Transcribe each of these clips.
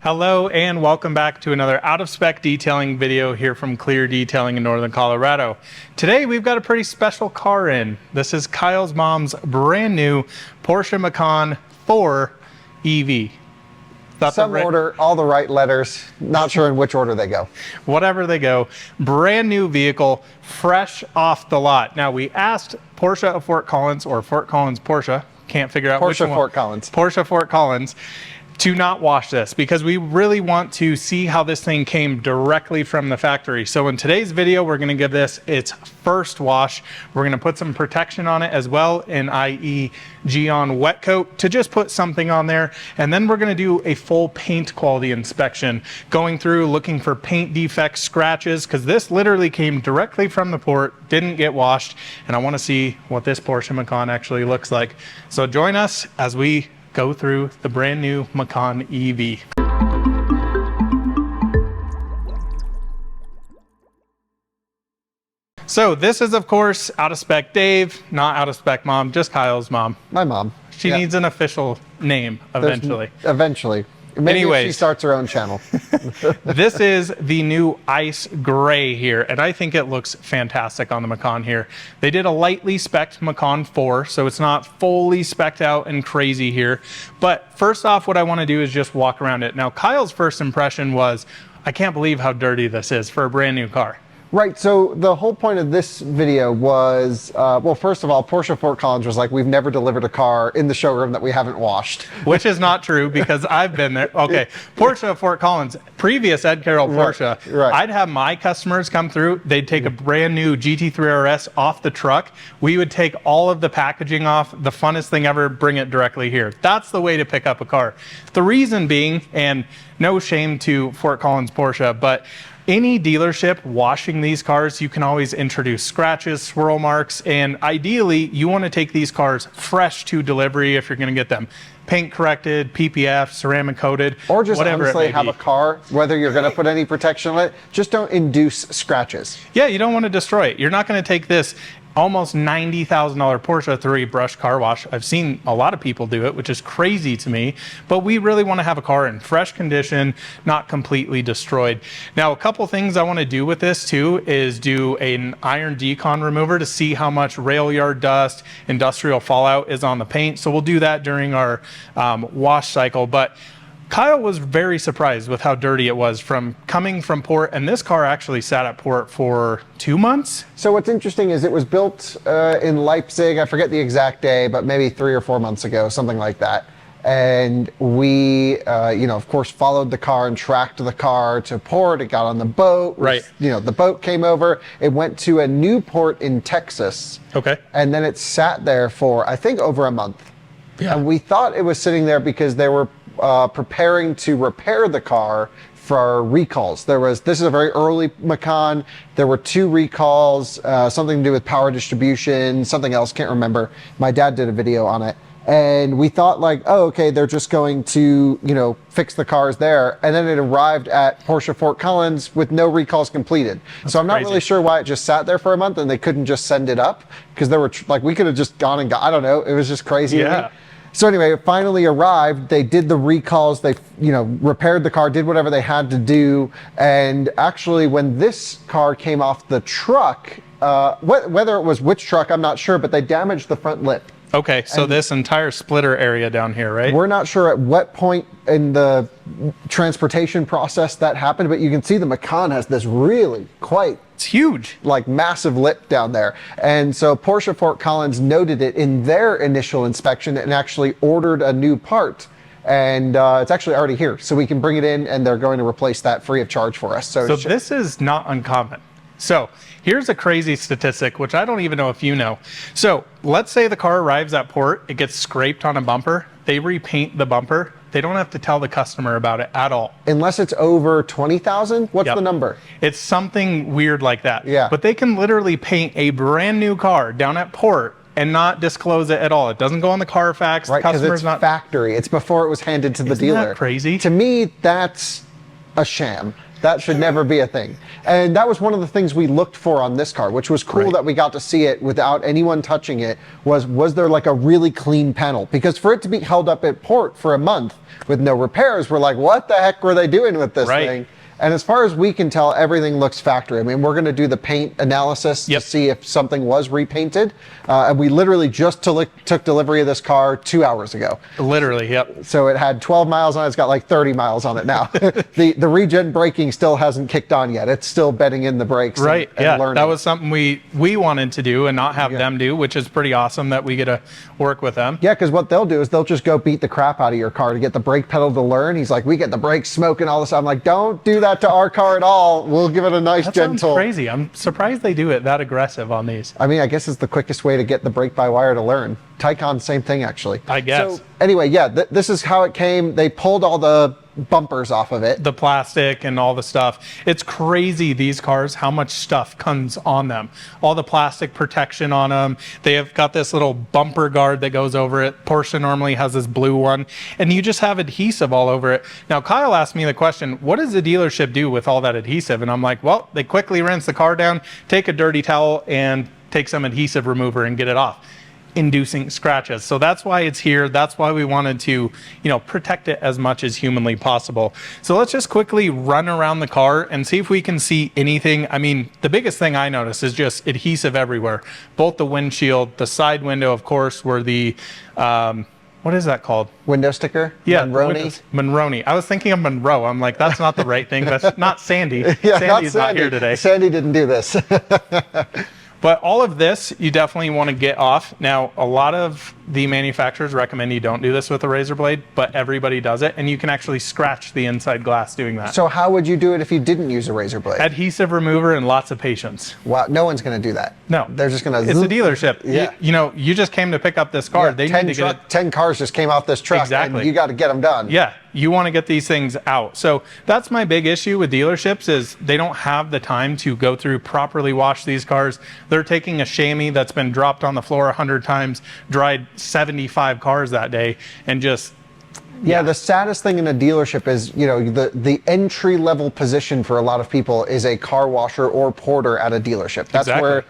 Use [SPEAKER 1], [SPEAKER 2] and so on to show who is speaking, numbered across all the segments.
[SPEAKER 1] Hello and welcome back to another out of spec detailing video here from Clear Detailing in Northern Colorado. Today we've got a pretty special car in. This is Kyle's mom's brand new Porsche Macan 4 EV.
[SPEAKER 2] Some order, all the right letters, not sure in which order they go.
[SPEAKER 1] Whatever they go, brand new vehicle, fresh off the lot. Now we asked Porsche of Fort Collins, or Fort Collins Porsche, can't figure out which one.
[SPEAKER 2] Porsche Fort Collins.
[SPEAKER 1] Porsche Fort Collins, to not wash this because we really want to see how this thing came directly from the factory. So in today's video, we're going to give this its first wash. We're going to put some protection on it as well, i.e. Decon wet coat, to just put something on there. And then we're going to do a full paint quality inspection, going through looking for paint defects, scratches, because this literally came directly from the port, didn't get washed. And I want to see what this Porsche Macan actually looks like. So join us as we go through the brand new Macan EV. So this is, of course, Out of Spec Dave, not Out of Spec Mom, just Kyle's mom.
[SPEAKER 2] My mom.
[SPEAKER 1] She needs an official name eventually.
[SPEAKER 2] Eventually. Maybe
[SPEAKER 1] Anyways,
[SPEAKER 2] if she starts her own channel.
[SPEAKER 1] This is the new ice gray here, and I think it looks fantastic on the Macan here. They did a lightly spec'd Macan 4, so it's not fully spec'd out and crazy here. But first off, what I want to do is just walk around it. Now, Kyle's first impression was, I can't believe how dirty this is for a brand new car.
[SPEAKER 2] Right, so the whole point of this video was, well, first of all, Porsche Fort Collins was like, we've never delivered a car in the showroom that we haven't washed.
[SPEAKER 1] Which is not true because I've been there. Okay, Porsche Fort Collins, previous Ed Carroll Porsche,
[SPEAKER 2] right.
[SPEAKER 1] I'd have my customers come through, they'd take a brand new GT3 RS off the truck, we would take all of the packaging off, the funnest thing ever, bring it directly here. That's the way to pick up a car. The reason being, and no shame to Fort Collins Porsche, but any dealership washing these cars, you can always introduce scratches, swirl marks, and ideally you want to take these cars fresh to delivery if you're going to get them paint corrected, PPF, ceramic coated,
[SPEAKER 2] or just
[SPEAKER 1] whatever
[SPEAKER 2] honestly have a car, whether you're going to put any protection on it, just don't induce scratches.
[SPEAKER 1] Yeah, you don't want to destroy it. You're not going to take this almost $90,000 Porsche through a brush car wash. I've seen a lot of people do it, which is crazy to me, but we really want to have a car in fresh condition, not completely destroyed. Now, a couple things I want to do with this too is do an iron decon remover to see how much rail yard dust, industrial fallout is on the paint. So we'll do that during our wash cycle. But Kyle was very surprised with how dirty it was from coming from port, and this car actually sat at port for 2 months.
[SPEAKER 2] So what's interesting is it was built in Leipzig, I forget the exact day, but maybe 3 or 4 months ago, something like that. And we, of course, followed the car and tracked the car to port. It got on the boat.
[SPEAKER 1] Right.
[SPEAKER 2] The boat came over. It went to a new port in Texas.
[SPEAKER 1] Okay.
[SPEAKER 2] And then it sat there for, I think, over a month.
[SPEAKER 1] Yeah.
[SPEAKER 2] And we thought it was sitting there because they were preparing to repair the car for recalls. This is a very early Macan. There were 2 recalls, something to do with power distribution, something else, can't remember. My dad did a video on it. And we thought like, oh, okay, they're just going to, fix the cars there. And then it arrived at Porsche Fort Collins with no recalls completed. So I'm not really sure why it just sat there for a month and they couldn't just send it up, because there were we could have just gone and got, I don't know. It was just crazy.
[SPEAKER 1] Yeah.
[SPEAKER 2] So anyway, it finally arrived. They did the recalls. They, repaired the car, did whatever they had to do. And actually, when this car came off the truck, whether it was which truck, I'm not sure, but they damaged the front lip.
[SPEAKER 1] Okay, so this entire splitter area down here, right?
[SPEAKER 2] We're not sure at what point in the transportation process that happened, but you can see the Macan has this really
[SPEAKER 1] it's huge,
[SPEAKER 2] like massive lip down there. And so Porsche Fort Collins noted it in their initial inspection and actually ordered a new part. And it's actually already here, so we can bring it in and they're going to replace that free of charge for us. So
[SPEAKER 1] this is not uncommon. So here's a crazy statistic, which I don't even know if you know. So let's say the car arrives at port, it gets scraped on a bumper, they repaint the bumper. They don't have to tell the customer about it at all.
[SPEAKER 2] Unless it's over 20,000? What's the number?
[SPEAKER 1] It's something weird like that.
[SPEAKER 2] Yeah.
[SPEAKER 1] But they can literally paint a brand new car down at port and not disclose it at all. It doesn't go on the Carfax.
[SPEAKER 2] Right, because it's factory. It's before it was handed to the dealer.
[SPEAKER 1] Isn't that crazy?
[SPEAKER 2] To me, that's a sham. That should never be a thing. And that was one of the things we looked for on this car, which was cool that we got to see it without anyone touching it, was there like a really clean panel? Because for it to be held up at port for a month with no repairs, we're like, what the heck were they doing with this thing? And as far as we can tell, everything looks factory. I mean, we're going to do the paint analysis to see if something was repainted. And we literally just took delivery of this car 2 hours ago.
[SPEAKER 1] Literally, yep.
[SPEAKER 2] So it had 12 miles on it. It's got like 30 miles on it now. The regen braking still hasn't kicked on yet. It's still bedding in the brakes.
[SPEAKER 1] Right,
[SPEAKER 2] and learning.
[SPEAKER 1] That was something we wanted to do and not have them do, which is pretty awesome that we get to work with them.
[SPEAKER 2] Yeah, because what they'll do is they'll just go beat the crap out of your car to get the brake pedal to learn. He's like, we get the brakes smoking all this. I'm like, don't do that to our car at all. We'll give it a nice gentle.
[SPEAKER 1] That sounds crazy. I'm surprised they do it that aggressive on these.
[SPEAKER 2] I mean, I guess it's the quickest way to get the brake by wire to learn. Taycan, same thing actually.
[SPEAKER 1] I guess.
[SPEAKER 2] So anyway, yeah, this is how it came. They pulled all the bumpers off of it.
[SPEAKER 1] The plastic and all the stuff. It's crazy, these cars, how much stuff comes on them. All the plastic protection on them. They have got this little bumper guard that goes over it. Porsche normally has this blue one. And you just have adhesive all over it. Now, Kyle asked me the question, what does the dealership do with all that adhesive? And I'm like, well, they quickly rinse the car down, take a dirty towel, and take some adhesive remover and get it off, inducing scratches. So that's why it's here. That's why we wanted to, protect it as much as humanly possible. So let's just quickly run around the car and see if we can see anything. I mean, the biggest thing I noticed is just adhesive everywhere. Both the windshield, the side window, of course, were the, what is that called?
[SPEAKER 2] Window sticker?
[SPEAKER 1] Yeah.
[SPEAKER 2] Monroney.
[SPEAKER 1] I was thinking of Monroe. I'm like, that's not the right thing. That's not Sandy.
[SPEAKER 2] Yeah,
[SPEAKER 1] Sandy's not here today.
[SPEAKER 2] Sandy didn't do this.
[SPEAKER 1] But all of this, you definitely want to get off. Now, a lot of the manufacturers recommend you don't do this with a razor blade, but everybody does it, and you can actually scratch the inside glass doing that.
[SPEAKER 2] So how would you do it if you didn't use a razor blade?
[SPEAKER 1] Adhesive remover and lots of patience.
[SPEAKER 2] Wow, no one's going to do that.
[SPEAKER 1] No.
[SPEAKER 2] They're just going to...
[SPEAKER 1] It's a dealership.
[SPEAKER 2] Yeah.
[SPEAKER 1] You just came to pick up this car.
[SPEAKER 2] Yeah,
[SPEAKER 1] they need to get it.
[SPEAKER 2] 10 cars just came off this truck,
[SPEAKER 1] Exactly.
[SPEAKER 2] and you got to get them done.
[SPEAKER 1] Yeah. You want to get these things out. So that's my big issue with dealerships is they don't have the time to go through, properly wash these cars. They're taking a chamois that's been dropped on the floor 100 times, dried 75 cars that day, and just...
[SPEAKER 2] Yeah, the saddest thing in a dealership is, the entry level position for a lot of people is a car washer or porter at a dealership. That's where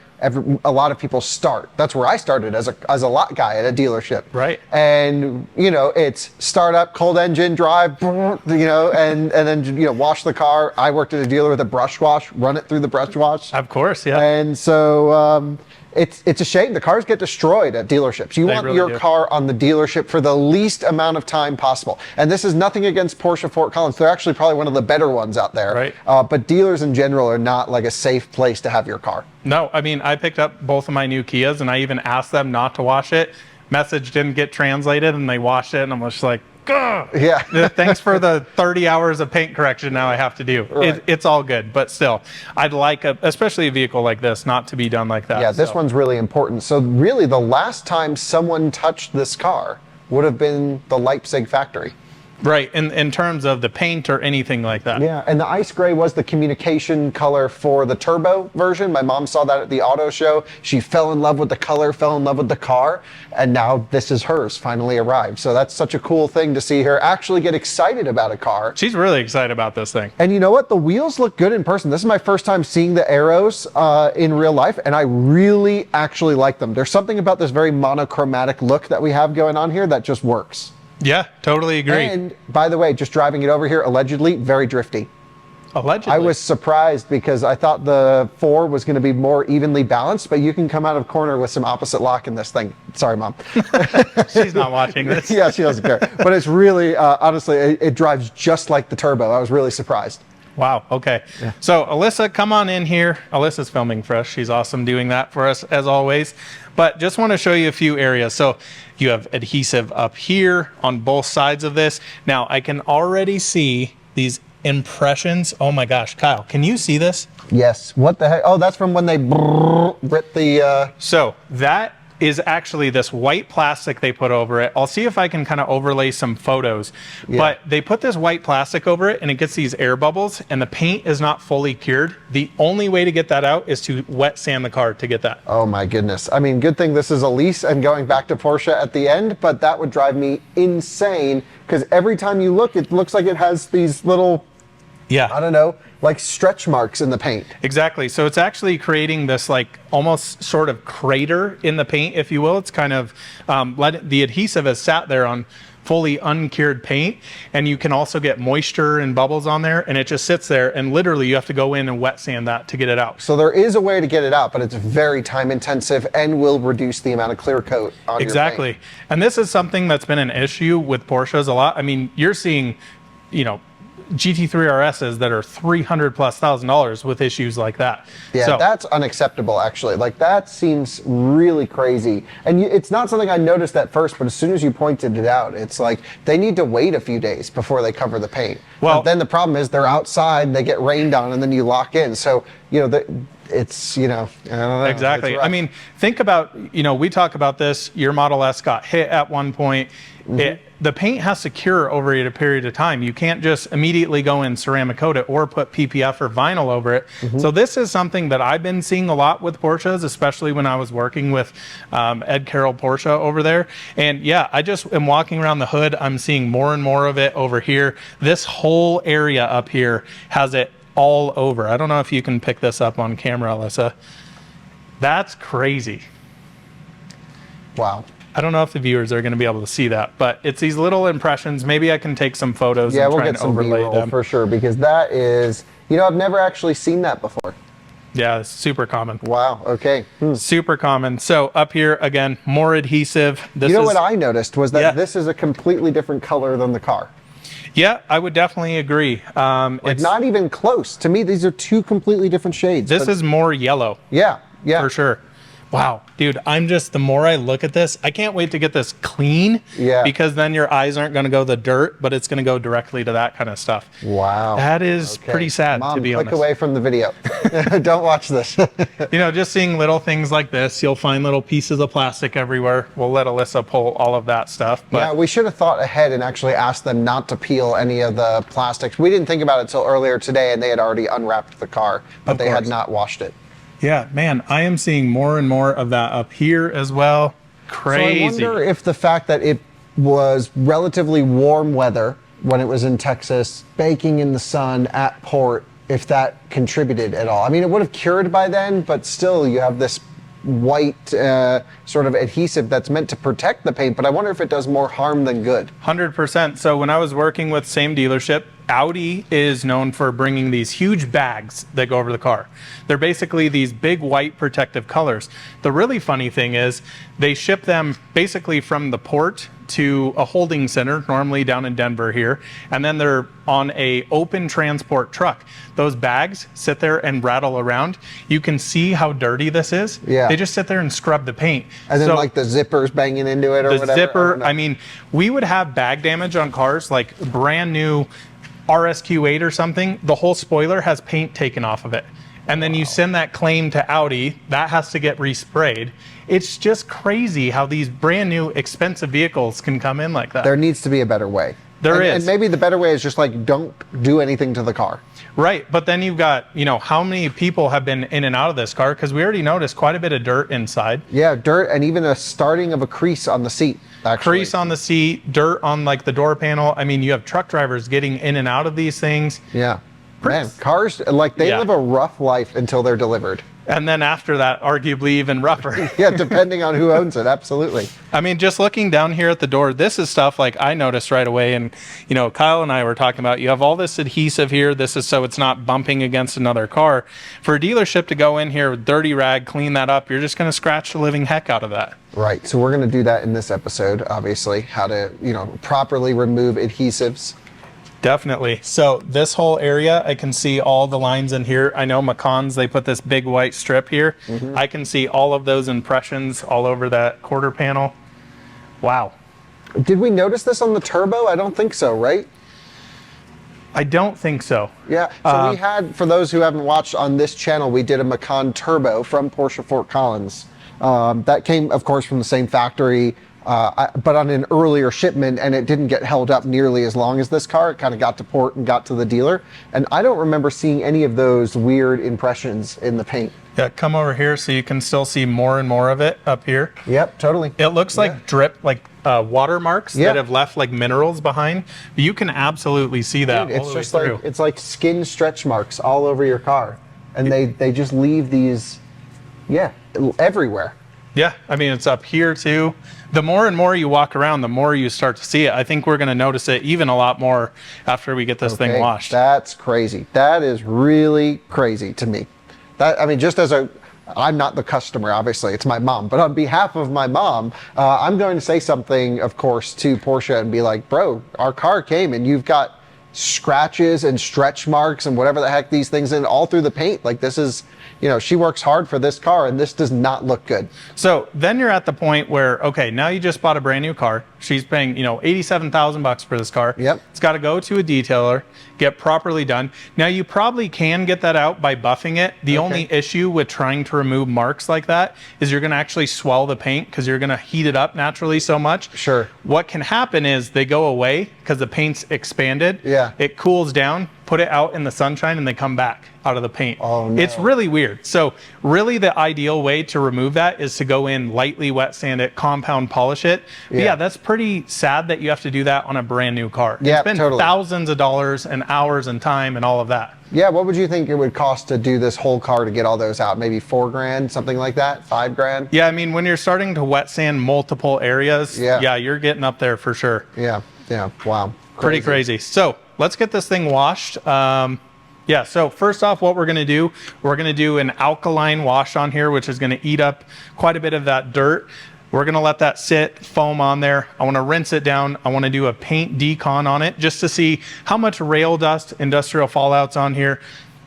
[SPEAKER 2] a lot of people start. That's where I started as a lot guy at a dealership.
[SPEAKER 1] Right.
[SPEAKER 2] And, it's start up, cold engine, drive, and then, wash the car. I worked at a dealer with a brush wash, run it through the brush wash.
[SPEAKER 1] Of course, yeah.
[SPEAKER 2] And so... It's a shame. The cars get destroyed at dealerships. You want your car on the dealership for the least amount of time possible. And this is nothing against Porsche Fort Collins. They're actually probably one of the better ones out there.
[SPEAKER 1] Right.
[SPEAKER 2] But dealers in general are not like a safe place to have your car.
[SPEAKER 1] No, I mean, I picked up both of my new Kias and I even asked them not to wash it. Message didn't get translated and they washed it and I'm just like, ugh.
[SPEAKER 2] Yeah.
[SPEAKER 1] Thanks for the 30 hours of paint correction now I have to do.
[SPEAKER 2] Right.
[SPEAKER 1] It's all good, but still, I'd like, especially a vehicle like this, not to be done like that.
[SPEAKER 2] Yeah, this one's really important. So really, the last time someone touched this car would have been the Leipzig factory.
[SPEAKER 1] Right, in terms of the paint or anything like that.
[SPEAKER 2] Yeah, and the ice gray was the communication color for the turbo version. My mom saw that at the auto show. She fell in love with the color, fell in love with the car, and now this is hers, finally arrived. So that's such a cool thing to see her actually get excited about a car.
[SPEAKER 1] She's really excited about this thing.
[SPEAKER 2] And you know what? The wheels look good in person. This is my first time seeing the arrows in real life, and I really actually like them. There's something about this very monochromatic look that we have going on here that just works.
[SPEAKER 1] Yeah, totally agree.
[SPEAKER 2] And by the way, just driving it over here, allegedly, very drifty.
[SPEAKER 1] Allegedly.
[SPEAKER 2] I was surprised because I thought the 4 was going to be more evenly balanced, but you can come out of corner with some opposite lock in this thing. Sorry, Mom.
[SPEAKER 1] She's not watching this.
[SPEAKER 2] Yeah, she doesn't care. But it's really, honestly, it drives just like the turbo. I was really surprised.
[SPEAKER 1] Wow, okay. Yeah. So Alyssa, come on in here. Alyssa's filming for us. She's awesome doing that for us as always. But just want to show you a few areas. So you have adhesive up here on both sides of this. Now I can already see these impressions. Oh my gosh, Kyle, can you see this?
[SPEAKER 2] Yes. What the heck? Oh, that's from when they ripped the...
[SPEAKER 1] So that is actually this white plastic they put over it. I'll see if I can kind of overlay some photos. Yeah. But they put this white plastic over it and it gets these air bubbles and the paint is not fully cured. The only way to get that out is to wet sand the car to get that.
[SPEAKER 2] Oh my goodness. I mean, good thing this is a lease and going back to Porsche at the end, but that would drive me insane because every time you look, it looks like it has these little
[SPEAKER 1] Yeah.
[SPEAKER 2] I don't know, like stretch marks in the paint.
[SPEAKER 1] Exactly. So it's actually creating this like almost sort of crater in the paint, if you will. It's kind of the adhesive has sat there on fully uncured paint, and you can also get moisture and bubbles on there, and it just sits there, and literally you have to go in and wet sand that to get it out.
[SPEAKER 2] So there is a way to get it out, but it's very time intensive and will reduce the amount of clear coat on your
[SPEAKER 1] Exactly.
[SPEAKER 2] paint.
[SPEAKER 1] And this is something that's been an issue with Porsches a lot. I mean, you're seeing, you know, GT3 RSs that are $300,000+ with issues like that.
[SPEAKER 2] Yeah,
[SPEAKER 1] so,
[SPEAKER 2] that's unacceptable, actually. Like, that seems really crazy. And it's not something I noticed at first, but as soon as you pointed it out, it's like they need to wait a few days before they cover the paint.
[SPEAKER 1] Well,
[SPEAKER 2] but then the problem is they're outside, they get rained on, and then you lock in. So, you know, it's, you know, I don't know.
[SPEAKER 1] exactly. I mean, think about, you know, we talk about this. Your Model S got hit at one point. The paint has to cure over a period of time. You can't just immediately go in ceramic coat it or put PPF or vinyl over it. So this is something that I've been seeing a lot with Porsches, especially when I was working with Ed Carroll Porsche over there. And yeah, I just am walking around the hood. I'm seeing more and more of it over here. This whole area up here has it all over. I don't know if you can pick this up on camera, Alyssa. That's crazy.
[SPEAKER 2] Wow.
[SPEAKER 1] I don't know if the viewers are going to be able to see that, but it's these little impressions. Maybe I can take some photos and try and overlay them.
[SPEAKER 2] For sure, because that is, you know, I've never actually seen that before.
[SPEAKER 1] Yeah, it's super common.
[SPEAKER 2] Wow, okay.
[SPEAKER 1] Super common. So up here, again, more adhesive.
[SPEAKER 2] You know what I noticed was that this is a completely different color than the car.
[SPEAKER 1] Yeah, I would definitely agree.
[SPEAKER 2] It's not even close. To me, these are two completely different shades.
[SPEAKER 1] This is more yellow.
[SPEAKER 2] Yeah, yeah.
[SPEAKER 1] For sure. Wow, dude, the more I look at this, I can't wait to get this clean.
[SPEAKER 2] Yeah.
[SPEAKER 1] Because then your eyes aren't going to go the dirt, but it's going to go directly to that kind of stuff.
[SPEAKER 2] Wow.
[SPEAKER 1] That is pretty sad,
[SPEAKER 2] Mom,
[SPEAKER 1] to be honest.
[SPEAKER 2] click away from the video. Don't watch this.
[SPEAKER 1] You know, just seeing little things like this, you'll find little pieces of plastic everywhere. We'll let Alyssa pull all of that stuff. But
[SPEAKER 2] yeah, we should have thought ahead and actually asked them not to peel any of the plastics. We didn't think about it until earlier today, and they had already unwrapped the car, but they had not washed it.
[SPEAKER 1] Yeah, man, I am seeing more and more of that up here as well. Crazy.
[SPEAKER 2] So I wonder if the fact that it was relatively warm weather when it was in Texas, baking in the sun at port, if that contributed at all. I mean, it would have cured by then, but still you have this white sort of adhesive that's meant to protect the paint, but I wonder if it does more harm than good.
[SPEAKER 1] 100%. So when I was working with same dealership, Audi is known for bringing these huge bags that go over the car. They're basically these big white protective colors. The really funny thing is they ship them basically from the port to a holding center, normally down in Denver here, and then they're on a open transport truck. Those bags sit there and rattle around. You can see how dirty this is.
[SPEAKER 2] Yeah.
[SPEAKER 1] They just sit there and scrub the paint.
[SPEAKER 2] And then like the zippers banging into it or whatever.
[SPEAKER 1] The zipper, I mean, we would have bag damage on cars, like brand new RSQ8 or something. The whole spoiler has paint taken off of it. And then you send that claim to Audi, that has to get resprayed. It's just crazy how these brand new expensive vehicles can come in like that.
[SPEAKER 2] There needs to be a better way.
[SPEAKER 1] There is.
[SPEAKER 2] And maybe the better way is just like, don't do anything to the car.
[SPEAKER 1] Right, but then you've got, you know, how many people have been in and out of this car? Because we already noticed quite a bit of dirt inside.
[SPEAKER 2] Yeah, dirt and even a starting of a crease on the seat. Actually.
[SPEAKER 1] Crease on the seat, dirt on like the door panel. I mean, you have truck drivers getting in and out of these things.
[SPEAKER 2] Yeah. Man, cars, like they live a rough life until they're delivered.
[SPEAKER 1] And then after that, arguably even rougher.
[SPEAKER 2] Yeah, depending on who owns it, absolutely.
[SPEAKER 1] I mean, just looking down here at the door, this is stuff like I noticed right away. And, you know, Kyle and I were talking about, you have all this adhesive here. This is so it's not bumping against another car. For a dealership to go in here with dirty rag, clean that up, you're just going to scratch the living heck out of that.
[SPEAKER 2] Right. So we're going to do that in this episode, obviously, how to, you know, properly remove adhesives.
[SPEAKER 1] Definitely. So this whole area, I can see all the lines in here. I know Macans, they put this big white strip here. I can see all of those impressions all over that quarter panel. Wow.
[SPEAKER 2] Did we notice this on the turbo? I don't think so, right?
[SPEAKER 1] I don't think so.
[SPEAKER 2] Yeah. So we had, for those who haven't watched on this channel, we did a Macan turbo from Porsche Fort Collins. That came, of course, from the same factory. But on an earlier shipment, and it didn't get held up nearly as long as this car. It kind of got to port and got to the dealer. And I don't remember seeing any of those weird impressions in the paint.
[SPEAKER 1] Yeah, come over here so you can still see more and more of it up here.
[SPEAKER 2] Yep, totally.
[SPEAKER 1] It looks like drip, like watermarks that have left like minerals behind. You can absolutely see that.
[SPEAKER 2] Dude, it's just like it's like skin stretch marks all over your car, and they just leave these, everywhere.
[SPEAKER 1] Yeah, I mean, it's up here too. The more and more you walk around, the more you start to see it. I think we're going to notice it even a lot more after we get this thing washed.
[SPEAKER 2] That's crazy. That is really crazy to me. I mean, just as I'm not the customer, obviously, it's my mom, but on behalf of my mom, I'm going to say something, of course, to Porsche and be like, bro, our car came and you've got scratches and stretch marks and whatever the heck these things in all through the paint. Like, this is, she works hard for this car and this does not look good.
[SPEAKER 1] So then you're at the point where, okay, now you just bought a brand new car. She's paying, $87,000 for this car.
[SPEAKER 2] Yep.
[SPEAKER 1] It's got to go to a detailer, get properly done. Now you probably can get that out by buffing it. The only issue with trying to remove marks like that is you're going to actually swell the paint because you're going to heat it up naturally so much.
[SPEAKER 2] Sure.
[SPEAKER 1] What can happen is they go away because the paint's expanded.
[SPEAKER 2] Yeah.
[SPEAKER 1] It cools down, put it out in the sunshine, and they come back out of the paint.
[SPEAKER 2] Oh, no.
[SPEAKER 1] It's really weird. So really the ideal way to remove that is to go in, lightly wet sand it, compound polish it. But yeah, that's pretty sad that you have to do that on a brand new car.
[SPEAKER 2] Yeah,
[SPEAKER 1] it's been thousands of dollars and hours and time and all of that.
[SPEAKER 2] Yeah, what would you think it would cost to do this whole car to get all those out? Maybe $4,000, something like that? $5,000?
[SPEAKER 1] Yeah, I mean, when you're starting to wet sand multiple areas, yeah, you're getting up there for sure.
[SPEAKER 2] Yeah, wow.
[SPEAKER 1] Pretty crazy. So let's get this thing washed. Yeah, so first off, what we're going to do an alkaline wash on here, which is going to eat up quite a bit of that dirt. We're going to let that sit, foam on there. I want to rinse it down. I want to do a paint decon on it just to see how much rail dust, industrial fallout's on here.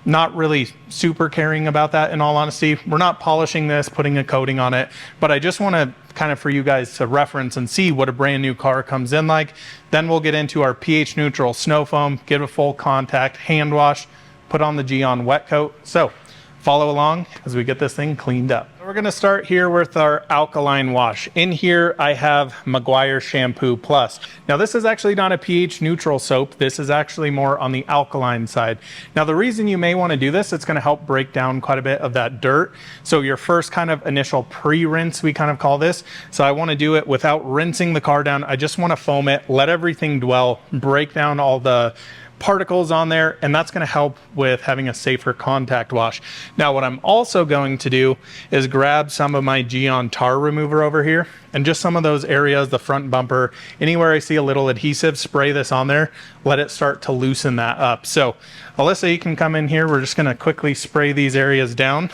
[SPEAKER 1] Not really super caring about that, in all honesty. We're not polishing this, putting a coating on it, but I just want to kind of for you guys to reference and see what a brand new car comes in like. Then we'll get into our pH neutral snow foam, give a full contact, hand wash, put on the Decon wet coat. So follow along as we get this thing cleaned up. We're going to start here with our alkaline wash. In here I have Meguiar Shampoo Plus. Now this is actually not a pH neutral soap. This is actually more on the alkaline side. Now the reason you may want to do this, it's going to help break down quite a bit of that dirt. So your first kind of initial pre-rinse, we kind of call this. So I want to do it without rinsing the car down. I just want to foam it, let everything dwell, break down all the particles on there, and that's going to help with having a safer contact wash. Now what I'm also going to do is grab some of my Decon tar remover over here, and just some of those areas, the front bumper, anywhere I see a little adhesive, spray this on there, let it start to loosen that up. So Alyssa, you can come in here. We're just going to quickly spray these areas down,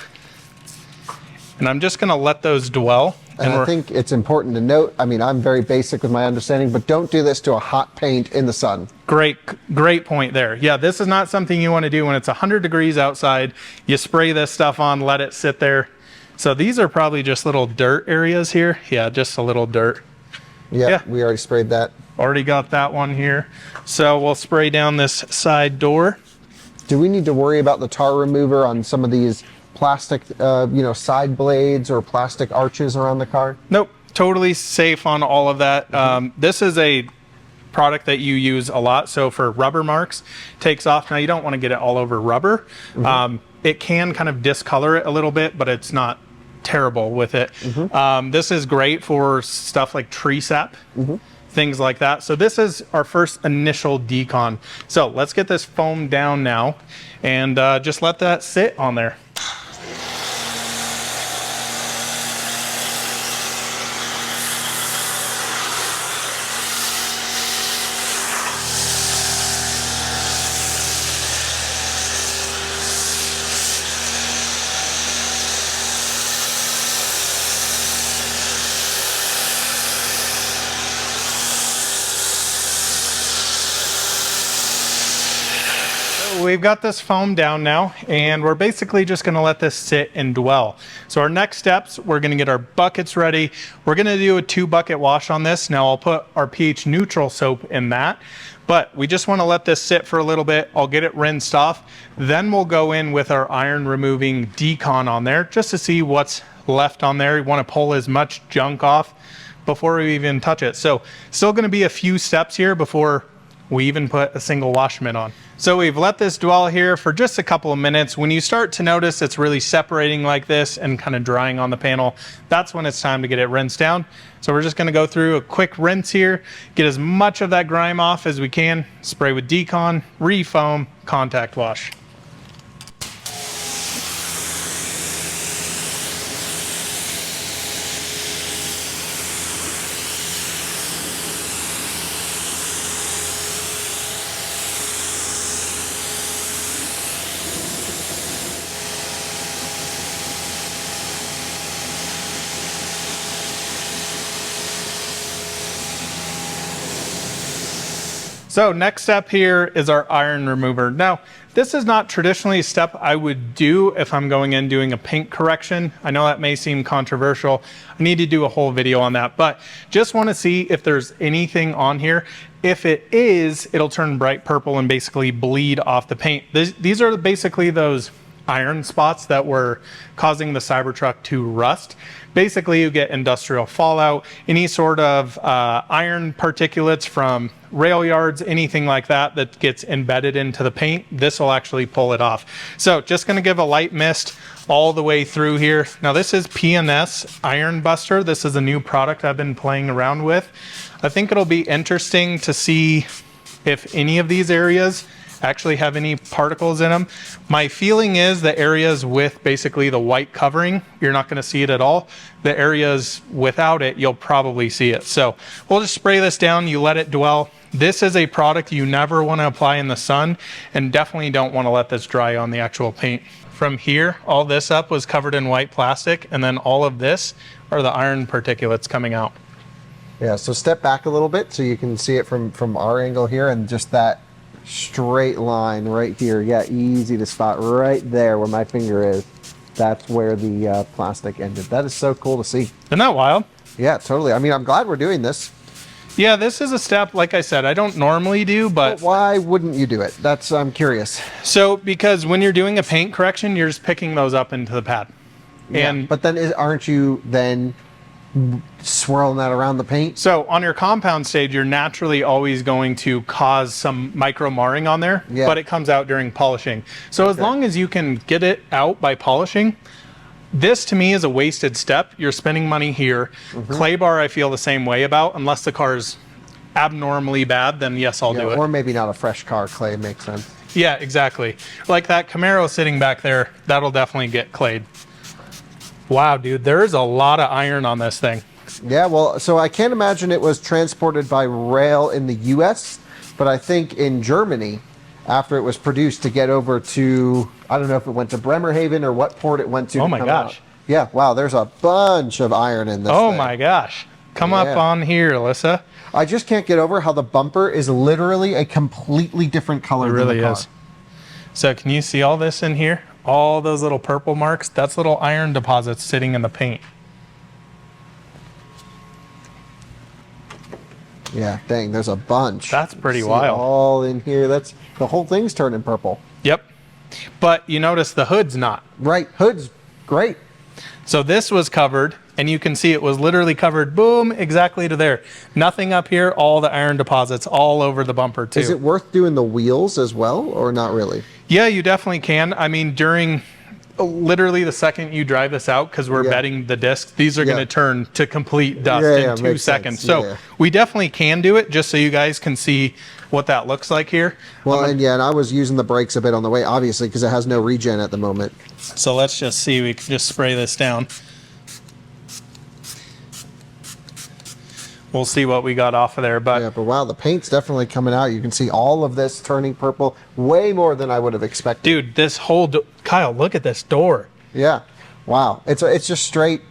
[SPEAKER 1] and I'm just going to let those dwell.
[SPEAKER 2] And I think it's important to note, I mean, I'm very basic with my understanding, but don't do this to a hot paint in the sun.
[SPEAKER 1] Great point there. Yeah, this is not something you want to do when it's 100 degrees outside. You spray this stuff on, let it sit there. So these are probably just little dirt areas here. Yeah, just a little dirt.
[SPEAKER 2] Yeah, we already sprayed that.
[SPEAKER 1] Already got that one here. So we'll spray down this side door.
[SPEAKER 2] Do we need to worry about the tar remover on some of these plastic, side blades or plastic arches around the car?
[SPEAKER 1] Nope, totally safe on all of that. This is a product that you use a lot. So for rubber marks, takes off. Now you don't want to get it all over rubber. It can kind of discolor it a little bit, but it's not terrible with it. This is great for stuff like tree sap. Things like that. So this is our first initial decon. So let's get this foam down now and just let that sit on there. We've got this foam down now, and we're basically just going to let this sit and dwell. So our next steps, we're going to get our buckets ready. We're going to do a 2-bucket wash on this. Now I'll put our pH neutral soap in that, but we just want to let this sit for a little bit. I'll get it rinsed off. Then we'll go in with our iron removing Decon on there just to see what's left on there. You want to pull as much junk off before we even touch it. So still going to be a few steps here before We even put a single wash mitt on. So we've let this dwell here for just a couple of minutes. When you start to notice it's really separating like this and kind of drying on the panel, that's when it's time to get it rinsed down. So we're just gonna go through a quick rinse here, get as much of that grime off as we can, spray with Decon, re-foam, contact wash. So next step here is our iron remover. Now, this is not traditionally a step I would do if I'm going in doing a paint correction. I know that may seem controversial. I need to do a whole video on that, but just want to see if there's anything on here. If it is, it'll turn bright purple and basically bleed off the paint. These are basically those iron spots that were causing the Cybertruck to rust. Basically, you get industrial fallout, any sort of iron particulates from rail yards, anything like that that gets embedded into the paint. This will actually pull it off. So just going to give a light mist all the way through here. Now this is P&S Iron Buster. This is a new product I've been playing around with. I think it'll be interesting to see if any of these areas actually have any particles in them. My feeling is the areas with basically the white covering, you're not going to see it at all. The areas without it, you'll probably see it. So we'll just spray this down, you let it dwell. This is a product you never want to apply in the sun, and definitely don't want to let this dry on the actual paint. From here, all this up was covered in white plastic, and then all of this are the iron particulates coming out.
[SPEAKER 2] Yeah, so step back a little bit so you can see it from our angle here, and just that straight line right here. Yeah, easy to spot right there where my finger is. That's where the plastic ended. That is so cool to see.
[SPEAKER 1] Isn't that wild?
[SPEAKER 2] Yeah, totally. I mean, I'm glad we're doing this.
[SPEAKER 1] Yeah, this is a step, like I said, I don't normally do, but
[SPEAKER 2] why wouldn't you do it? I'm curious.
[SPEAKER 1] So, because when you're doing a paint correction, you're just picking those up into the pad.
[SPEAKER 2] Yeah,
[SPEAKER 1] and
[SPEAKER 2] but then aren't you then swirling that around the paint?
[SPEAKER 1] So on your compound stage, you're naturally always going to cause some micro marring on there, but it comes out during polishing. So as long as you can get it out by polishing, this to me is a wasted step. You're spending money here. Clay bar, I feel the same way about, unless the car's abnormally bad, then yes, I'll do it.
[SPEAKER 2] Or maybe not a fresh car. Clay makes sense.
[SPEAKER 1] Yeah, exactly. Like that Camaro sitting back there, that'll definitely get clayed. Wow, dude, there's a lot of iron on this thing.
[SPEAKER 2] Yeah, well, so I can't imagine it was transported by rail in the US, but I think in Germany, after it was produced to get over to, I don't know if it went to Bremerhaven or what port it went to.
[SPEAKER 1] Oh my gosh.
[SPEAKER 2] Out. Yeah, wow, there's a bunch of iron in this thing.
[SPEAKER 1] My gosh. Come up on here, Alyssa.
[SPEAKER 2] I just can't get over how the bumper is literally a completely different color than the car. It really is.
[SPEAKER 1] So can you see all this in here? All those little purple marks, that's little iron deposits sitting in the paint.
[SPEAKER 2] Yeah, dang, there's a bunch.
[SPEAKER 1] That's pretty wild.
[SPEAKER 2] All in here. That's the whole thing's turning purple.
[SPEAKER 1] Yep. But you notice the hood's not.
[SPEAKER 2] Right, hood's great.
[SPEAKER 1] So this was covered, and you can see it was literally covered, boom, exactly to there. Nothing up here, all the iron deposits all over the bumper too.
[SPEAKER 2] Is it worth doing the wheels as well, or not really?
[SPEAKER 1] Yeah, you definitely can. I mean, during literally the second you drive this out, because we're bedding the disc, these are going to turn to complete dust in 2 seconds. So we definitely can do it, just so you guys can see what that looks like here.
[SPEAKER 2] Well, and I was using the brakes a bit on the way, obviously, because it has no regen at the moment.
[SPEAKER 1] So let's just see. We can just spray this down. We'll see what we got off of there. But
[SPEAKER 2] wow, the paint's definitely coming out. You can see all of this turning purple, way more than I would have expected.
[SPEAKER 1] Dude, this whole Kyle, look at this door.
[SPEAKER 2] Yeah, wow, it's just straight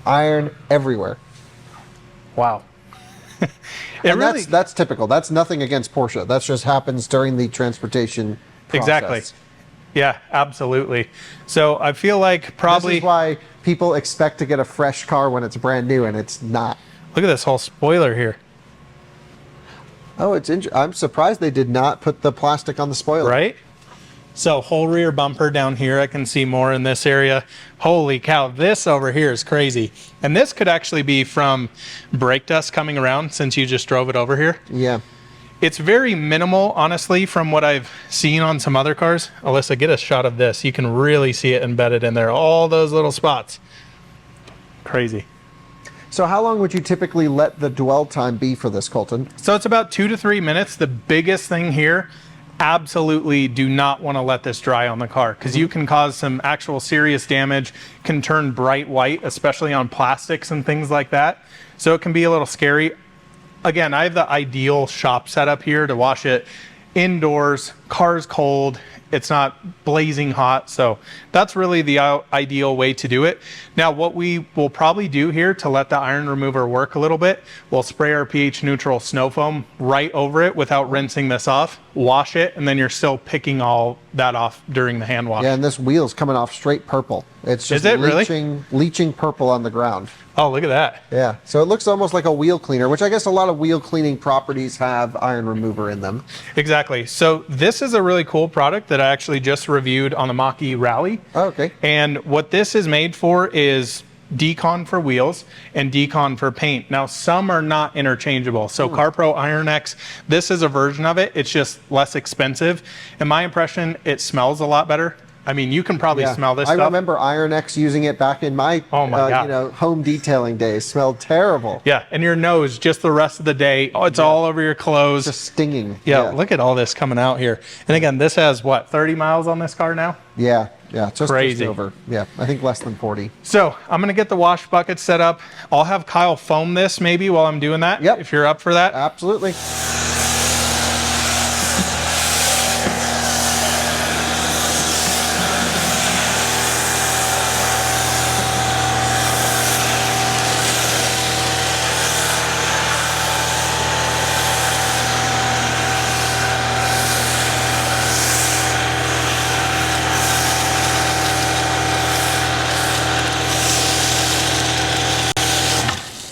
[SPEAKER 2] iron everywhere.
[SPEAKER 1] Wow.
[SPEAKER 2] That's typical. That's nothing against Porsche. That just happens during the transportation process.
[SPEAKER 1] Exactly. Yeah, absolutely. So I feel like probably
[SPEAKER 2] this is why people expect to get a fresh car when it's brand new, and it's not.
[SPEAKER 1] Look at this whole spoiler here.
[SPEAKER 2] Oh, I'm surprised they did not put the plastic on the spoiler.
[SPEAKER 1] Right? So whole rear bumper down here, I can see more in this area. Holy cow, this over here is crazy. And this could actually be from brake dust coming around since you just drove it over here.
[SPEAKER 2] Yeah.
[SPEAKER 1] It's very minimal, honestly, from what I've seen on some other cars. Alyssa, get a shot of this. You can really see it embedded in there. All those little spots. Crazy.
[SPEAKER 2] So how long would you typically let the dwell time be for this, Colton?
[SPEAKER 1] So it's about 2 to 3 minutes. The biggest thing here, absolutely do not want to let this dry on the car, because you can cause some actual serious damage, can turn bright white, especially on plastics and things like that. So it can be a little scary. Again, I have the ideal shop setup here to wash it indoors, car's cold, it's not blazing hot. So that's really the ideal way to do it. Now, what we will probably do here to let the iron remover work a little bit, we'll spray our pH neutral snow foam right over it without rinsing this off, wash it, and then you're still picking all that off during the hand wash.
[SPEAKER 2] Yeah, and this wheel's coming off straight purple. It's just leaching purple on the ground.
[SPEAKER 1] Oh, look at that.
[SPEAKER 2] Yeah, so it looks almost like a wheel cleaner, which I guess a lot of wheel cleaning properties have iron remover in them.
[SPEAKER 1] Exactly. So this is a really cool product that I actually just reviewed on the Macan Rally.
[SPEAKER 2] Oh, okay.
[SPEAKER 1] And what this is made for is Decon for wheels and Decon for paint. Now, some are not interchangeable. So CarPro Iron X, this is a version of it. It's just less expensive. In my impression, it smells a lot better. I mean, you can probably smell this stuff.
[SPEAKER 2] I remember Iron X using it back in my, home detailing days. Smelled terrible.
[SPEAKER 1] Yeah, and your nose just the rest of the day. Oh, it's all over your clothes.
[SPEAKER 2] Just stinging.
[SPEAKER 1] Yeah, look at all this coming out here. And again, this has what, 30 miles on this car now?
[SPEAKER 2] Yeah, just
[SPEAKER 1] crazy.
[SPEAKER 2] Just over. Yeah, I think less than 40.
[SPEAKER 1] So I'm gonna get the wash bucket set up. I'll have Kyle foam this maybe while I'm doing that.
[SPEAKER 2] Yep.
[SPEAKER 1] If you're up for that.
[SPEAKER 2] Absolutely.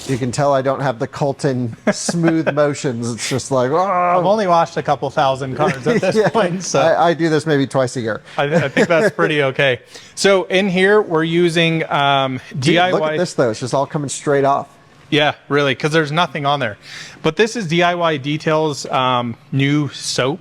[SPEAKER 2] You can tell I don't have the Coleton smooth motions. It's just like, oh.
[SPEAKER 1] I've only washed a couple thousand cars at this point. So
[SPEAKER 2] I do this maybe twice a year.
[SPEAKER 1] I think that's pretty okay. So in here, we're using DIY.
[SPEAKER 2] Dude, look at this though. It's just all coming straight off.
[SPEAKER 1] Yeah, really, because there's nothing on there. But this is DIY Details new soap.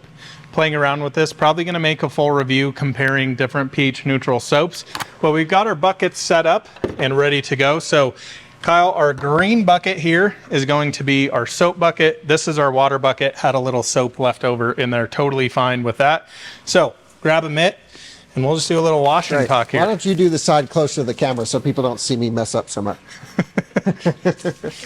[SPEAKER 1] Playing around with this, probably going to make a full review comparing different pH neutral soaps. But we've got our buckets set up and ready to go. So Kyle, our green bucket here is going to be our soap bucket. This is our water bucket. Had a little soap left over in there. Totally fine with that. So grab a mitt and we'll just do a little wash and talk here.
[SPEAKER 2] Why don't you do the side closer to the camera so people don't see me mess up so much?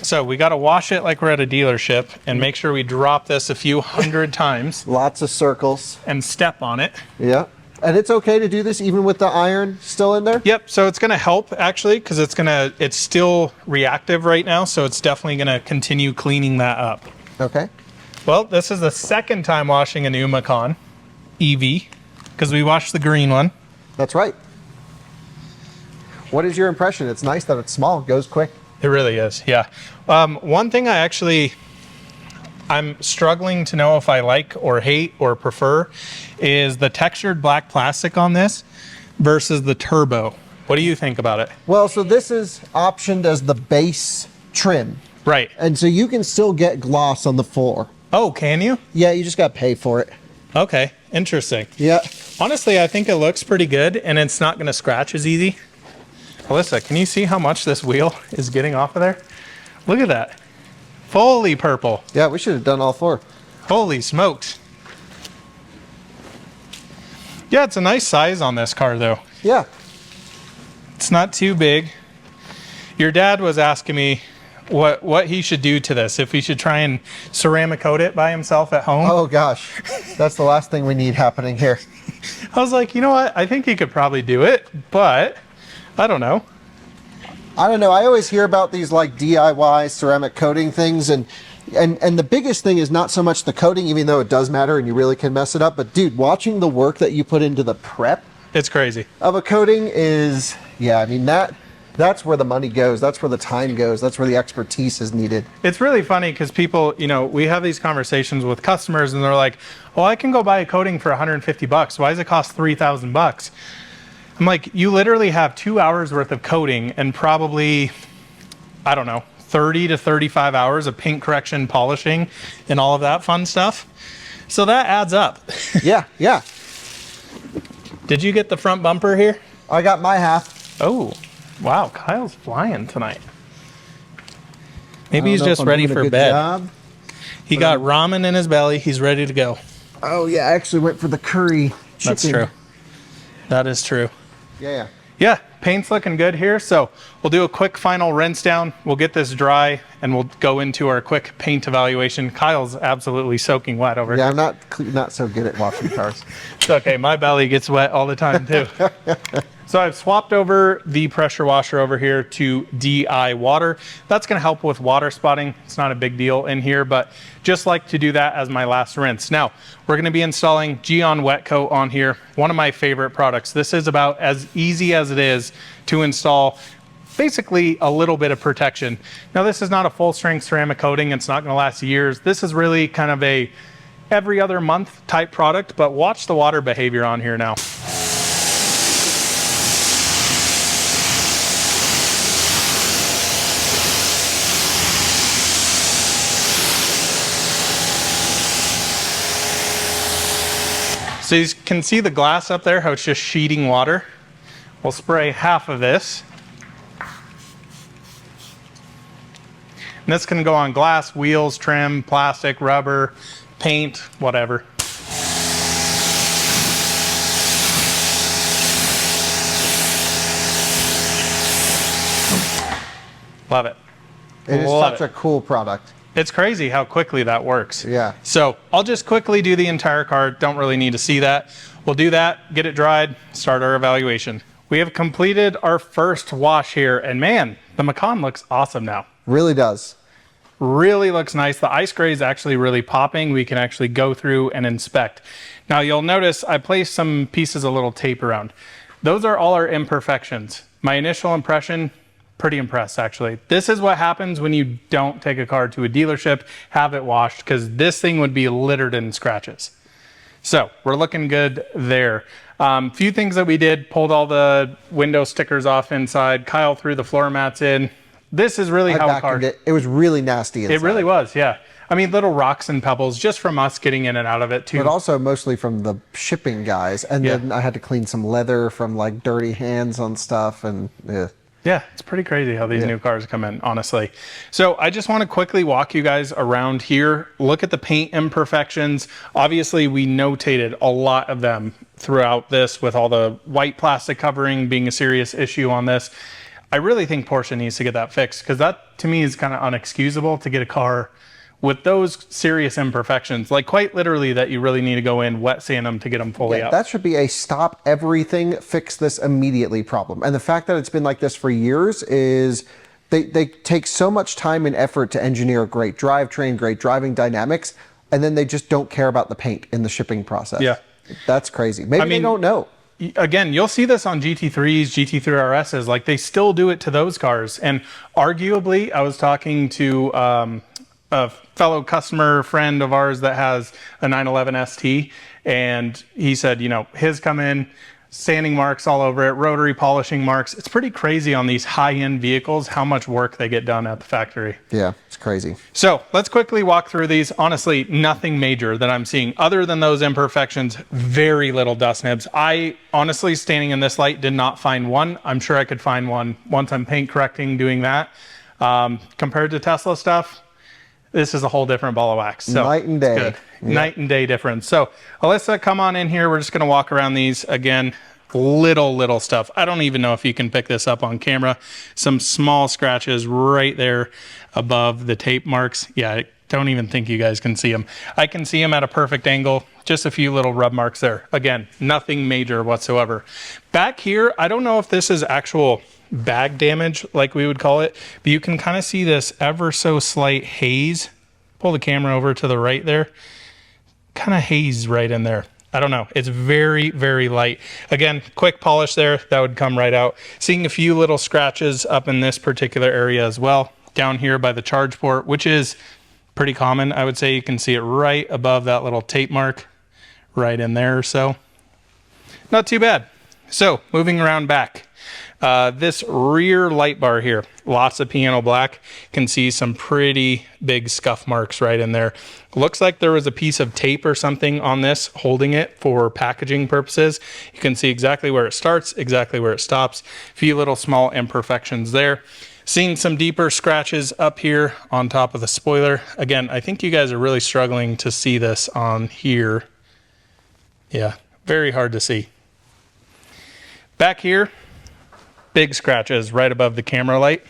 [SPEAKER 1] So we got to wash it like we're at a dealership and make sure we drop this a few hundred times.
[SPEAKER 2] Lots of circles.
[SPEAKER 1] And step on it.
[SPEAKER 2] Yeah. And it's okay to do this even with the iron still in there?
[SPEAKER 1] Yep, so it's gonna help actually, because it's still reactive right now, so it's definitely gonna continue cleaning that up.
[SPEAKER 2] Okay.
[SPEAKER 1] Well, this is the second time washing a new Macan EV, because we washed the green one.
[SPEAKER 2] That's right. What is your impression? It's nice that it's small, it goes quick.
[SPEAKER 1] It really is, yeah. One thing I'm struggling to know if I like or hate or prefer is the textured black plastic on this versus the turbo. What do you think about it?
[SPEAKER 2] Well, so this is optioned as the base trim.
[SPEAKER 1] Right.
[SPEAKER 2] And so you can still get gloss on the floor.
[SPEAKER 1] Oh, can you?
[SPEAKER 2] Yeah, you just got to pay for it.
[SPEAKER 1] Okay, interesting.
[SPEAKER 2] Yeah.
[SPEAKER 1] Honestly, I think it looks pretty good and it's not going to scratch as easy. Alyssa, can you see how much this wheel is getting off of there? Look at that. Fully purple.
[SPEAKER 2] Yeah, we should have done all four.
[SPEAKER 1] Holy smokes. Yeah, it's a nice size on this car though.
[SPEAKER 2] Yeah.
[SPEAKER 1] It's not too big. Your dad was asking me what he should do to this, if he should try and ceramic coat it by himself at home.
[SPEAKER 2] Oh gosh, that's the last thing we need happening here.
[SPEAKER 1] I was like, you know what? I think he could probably do it, but I don't know.
[SPEAKER 2] I don't know. I always hear about these like DIY ceramic coating things, and the biggest thing is not so much the coating, even though it does matter and you really can mess it up. But dude, watching the work that you put into the prep,
[SPEAKER 1] it's crazy.
[SPEAKER 2] Of a coating is, yeah. I mean that's where the money goes. That's where the time goes. That's where the expertise is needed.
[SPEAKER 1] It's really funny because people, we have these conversations with customers, and they're like, "Oh, I can go buy a coating for $150. Why does it cost $3,000?" I'm like, you literally have 2 hours worth of coating and probably, I don't know, 30 to 35 hours of paint correction, polishing, and all of that fun stuff. So that adds up.
[SPEAKER 2] Yeah, yeah.
[SPEAKER 1] Did you get the front bumper here?
[SPEAKER 2] I got my half.
[SPEAKER 1] Oh, wow. Kyle's flying tonight. Maybe he's just ready for bed. He got ramen in his belly. He's ready to go.
[SPEAKER 2] Oh, yeah. I actually went for the curry chicken.
[SPEAKER 1] That's true. That is true.
[SPEAKER 2] Yeah.
[SPEAKER 1] Yeah, paint's looking good here. So we'll do a quick final rinse down. We'll get this dry and we'll go into our quick paint evaluation. Kyle's absolutely soaking wet over here.
[SPEAKER 2] Yeah, I'm not so good at washing cars.
[SPEAKER 1] It's okay. My belly gets wet all the time too. So I've swapped over the pressure washer over here to DI water. That's going to help with water spotting. It's not a big deal in here, but just like to do that as my last rinse. Now, we're going to be installing Geon Wet Coat on here. One of my favorite products. This is about as easy as it is to install. Basically a little bit of protection. Now, this is not a full strength ceramic coating. It's not going to last years. This is really kind of a every other month type product, but watch the water behavior on here now. So you can see the glass up there, how it's just sheeting water. We'll spray half of this. And this can go on glass, wheels, trim, plastic, rubber, paint, whatever. Love it.
[SPEAKER 2] It is such a cool product.
[SPEAKER 1] It's crazy how quickly that works.
[SPEAKER 2] Yeah.
[SPEAKER 1] So I'll just quickly do the entire car. Don't really need to see that. We'll do that, get it dried, start our evaluation. We have completed our first wash here, and man, the Macan looks awesome now.
[SPEAKER 2] Really does.
[SPEAKER 1] Really looks nice. The ice gray is actually really popping. We can actually go through and inspect. Now you'll notice I placed some pieces of little tape around. Those are all our imperfections. My initial impression, pretty impressed actually. This is what happens when you don't take a car to a dealership, have it washed, because this thing would be littered in scratches. So we're looking good there. Few things that we did, pulled all the window stickers off inside. Kyle threw the floor mats in. This is really how cars...
[SPEAKER 2] It was really nasty inside.
[SPEAKER 1] It really was, yeah. I mean, little rocks and pebbles just from us getting in and out of it too.
[SPEAKER 2] But also mostly from the shipping guys. And then I had to clean some leather from like dirty hands on stuff and
[SPEAKER 1] yeah, it's pretty crazy how these new cars come in, honestly. So I just want to quickly walk you guys around here. Look at the paint imperfections. Obviously, we notated a lot of them throughout this with all the white plastic covering being a serious issue on this. I really think Porsche needs to get that fixed because that, to me, is kind of unexcusable to get a car with those serious imperfections, like quite literally that you really need to go in, wet sand them to get them fully out.
[SPEAKER 2] That should be a stop everything, fix this immediately problem. And the fact that it's been like this for years is they take so much time and effort to engineer a great drivetrain, great driving dynamics, and then they just don't care about the paint in the shipping process. Yeah. That's crazy. Maybe they don't know.
[SPEAKER 1] Again, you'll see this on GT3s, GT3 RSs, like they still do it to those cars. And arguably, I was talking to a fellow customer friend of ours that has a 911 ST, and he said, you know, his come in, sanding marks all over it, rotary polishing marks. It's pretty crazy on these high-end vehicles how much work they get done at the factory.
[SPEAKER 2] Yeah, it's crazy.
[SPEAKER 1] So let's quickly walk through these. Honestly, nothing major that I'm seeing other than those imperfections. Very little dust nibs. I honestly, standing in this light, did not find one. I'm sure I could find one once I'm paint correcting doing that. Compared to Tesla stuff, this is a whole different ball of wax. So
[SPEAKER 2] night and day.
[SPEAKER 1] Good. Night and day difference. So Alyssa, come on in here. We're just going to walk around these again. Little stuff. I don't even know if you can pick this up on camera. Some small scratches right there above the tape marks. Yeah, I don't even think you guys can see them. I can see them at a perfect angle. Just a few little rub marks there. Again, nothing major whatsoever. Back here, I don't know if this is actual bag damage, like we would call it, but you can kind of see this ever so slight haze. Pull the camera over to the right there. Kind of haze right in there. I don't know. It's very light. Again, quick polish there. That would come right out. Seeing a few little scratches up in this particular area as well. Down here by the charge port, which is pretty common. I would say you can see it right above that little tape mark. Right in there or so. Not too bad. So, moving around back. This rear light bar here, lots of piano black. Can see some pretty big scuff marks right in there. Looks like there was a piece of tape or something on this holding it for packaging purposes. You can see exactly where it starts, exactly where it stops. A few little small imperfections there. Seeing some deeper scratches up here on top of the spoiler. Again, I think you guys are really struggling to see this on here. Yeah, very hard to see. Back here, big scratches right above the camera light.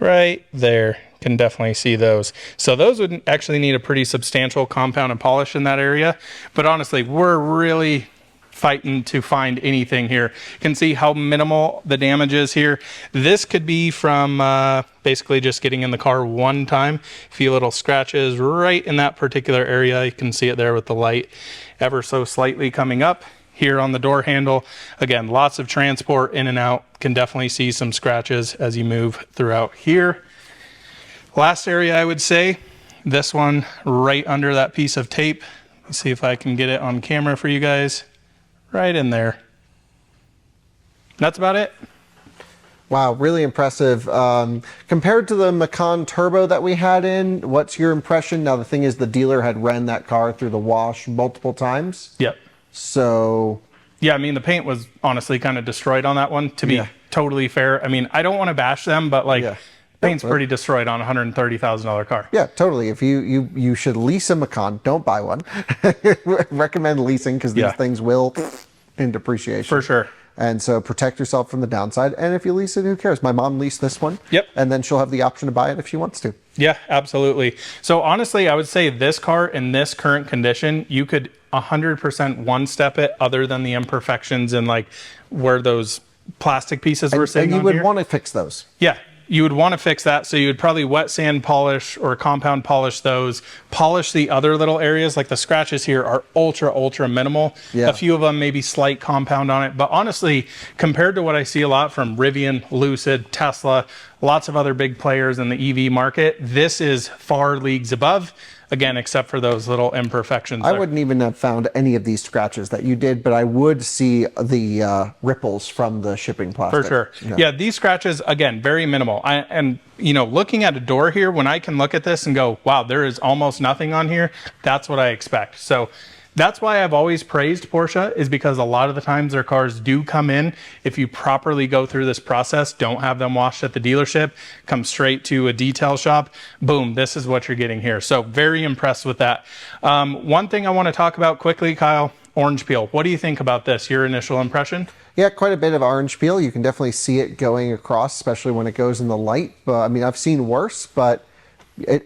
[SPEAKER 1] Right there, can definitely see those. So those would actually need a pretty substantial compound and polish in that area. But honestly, we're really fighting to find anything here. You can see how minimal the damage is here. This could be from basically just getting in the car one time. A few little scratches right in that particular area. You can see it there with the light ever so slightly coming up. Here on the door handle, again, lots of transport in and out. Can definitely see some scratches as you move throughout here. Last area, I would say, this one right under that piece of tape. Let's see if I can get it on camera for you guys. Right in there. That's about it.
[SPEAKER 2] Wow, really impressive. Compared to the Macan Turbo that we had in, what's your impression? Now, the thing is, the dealer had ran that car through the wash multiple times.
[SPEAKER 1] Yep.
[SPEAKER 2] So,
[SPEAKER 1] yeah, I mean, the paint was honestly kind of destroyed on that one, to be totally fair. I mean, I don't want to bash them, but like, paint's pretty destroyed on a $130,000 car.
[SPEAKER 2] Yeah, totally. If you should lease a Macan, don't buy one. Recommend leasing because these things will in depreciation.
[SPEAKER 1] For sure.
[SPEAKER 2] And so protect yourself from the downside. And if you lease it, who cares? My mom leased this one.
[SPEAKER 1] Yep.
[SPEAKER 2] And then she'll have the option to buy it if she wants to.
[SPEAKER 1] Yeah, absolutely. So honestly, I would say this car in this current condition, you could 100% one-step it other than the imperfections and like where those plastic pieces were sitting on here.
[SPEAKER 2] And you would want to fix those.
[SPEAKER 1] Yeah. You would want to fix that, so you would probably wet sand polish or compound polish those. Polish the other little areas, like the scratches here are ultra minimal.
[SPEAKER 2] Yeah.
[SPEAKER 1] A few of them maybe slight compound on it, but honestly, compared to what I see a lot from Rivian, Lucid, Tesla, lots of other big players in the EV market, this is far leagues above. Again, except for those little imperfections.
[SPEAKER 2] I wouldn't even have found any of these scratches that you did, but I would see the ripples from the shipping plastic.
[SPEAKER 1] For sure. Yeah, these scratches, again, very minimal. And, you know, looking at a door here, when I can look at this and go, wow, there is almost nothing on here, that's what I expect. So that's why I've always praised Porsche, is because a lot of the times their cars do come in, if you properly go through this process, don't have them washed at the dealership, come straight to a detail shop, boom, this is what you're getting here. So very impressed with that. One thing I want to talk about quickly, Kyle, orange peel. What do you think about this? Your initial impression?
[SPEAKER 2] Yeah, quite a bit of orange peel. You can definitely see it going across, especially when it goes in the light. But I mean, I've seen worse, but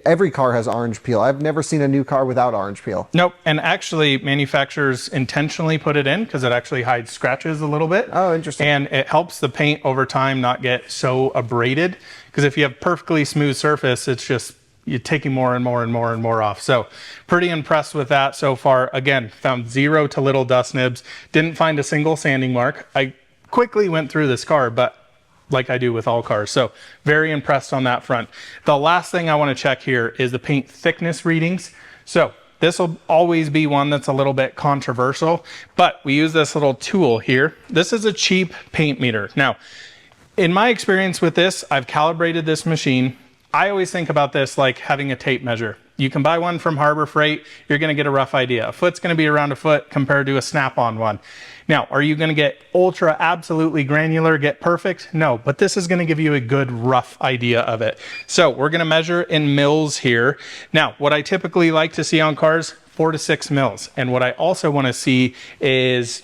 [SPEAKER 2] every car has orange peel. I've never seen a new car without orange peel.
[SPEAKER 1] Nope. And actually, manufacturers intentionally put it in because it actually hides scratches a little bit.
[SPEAKER 2] Oh, interesting.
[SPEAKER 1] And it helps the paint over time not get so abraded. Because if you have perfectly smooth surface, it's just you're taking more and more off. So pretty impressed with that so far. Again, found zero to little dust nibs. Didn't find a single sanding mark. I quickly went through this car, but like I do with all cars. So very impressed on that front. The last thing I want to check here is the paint thickness readings. So this will always be one that's a little bit controversial, but we use this little tool here. This is a cheap paint meter. Now, in my experience with this, I've calibrated this machine. I always think about this like having a tape measure. You can buy one from Harbor Freight. You're going to get a rough idea. A foot's going to be around a foot compared to a snap-on one. Now, are you going to get ultra absolutely granular, get perfect? No, but this is going to give you a good rough idea of it. So we're going to measure in mils here. Now, what I typically like to see on cars, 4 to 6 mils. And what I also want to see is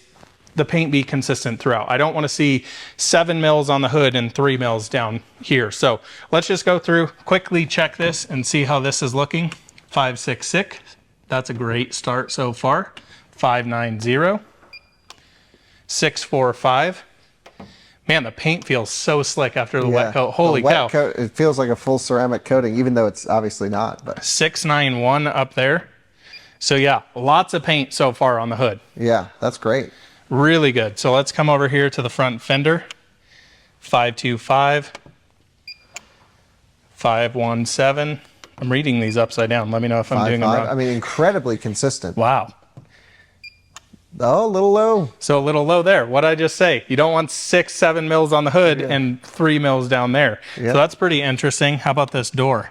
[SPEAKER 1] the paint be consistent throughout. I don't want to see 7 mils on the hood and 3 mils down here. So let's just go through, quickly check this and see how this is looking. 566, that's a great start so far. 590, 645. Man, the paint feels so slick after the wet coat. Holy cow.
[SPEAKER 2] Coat, it feels like a full ceramic coating, even though it's obviously not. But
[SPEAKER 1] 691 up there. So yeah, lots of paint so far on the hood.
[SPEAKER 2] Yeah, that's great.
[SPEAKER 1] Really good. So let's come over here to the front fender. 525, 517. I'm reading these upside down. Let me know if I'm doing them wrong.
[SPEAKER 2] I mean, incredibly consistent.
[SPEAKER 1] Wow.
[SPEAKER 2] Oh, a little low.
[SPEAKER 1] So a little low there. What did I just say? You don't want 6, 7 mils on the hood and 3 mils down there.
[SPEAKER 2] Yep.
[SPEAKER 1] So that's pretty interesting. How about this door?